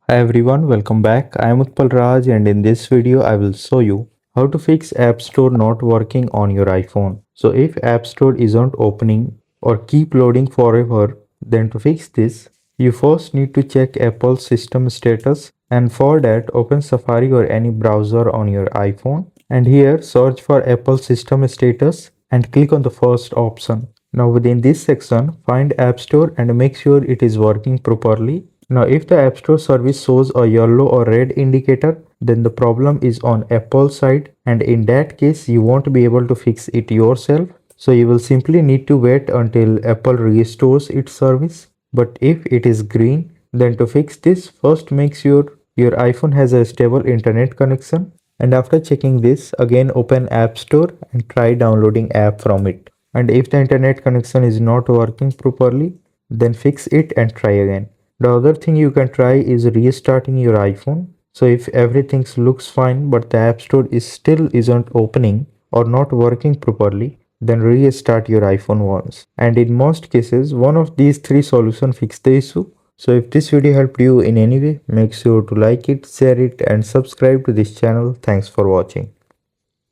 Hi everyone, welcome back. I am Utpal Raj and in this video I will show you how to fix App Store not working on your iPhone. So if App Store isn't opening or keep loading forever, then to fix this, you first need to check Apple's system status, and for that open Safari or any browser on your iPhone, and here search for Apple system status and click on the first option. Now within this section, find App Store and make sure it is working properly. Now if the App Store service shows a yellow or red indicator, then the problem is on Apple's side, and in that case you won't be able to fix it yourself. So you will simply need to wait until Apple restores its service. But if it is green, then to fix this, first make sure your iPhone has a stable internet connection. And after checking this, again open App Store and try downloading app from it. And if the internet connection is not working properly, then fix it and try again. The other thing you can try is restarting your iPhone. So if everything looks fine but the App Store is still isn't opening or not working properly, then restart your iPhone once. And in most cases, one of these three solutions fix the issue. So if this video helped you in any way, make sure to like it, share it and subscribe to this channel. Thanks for watching.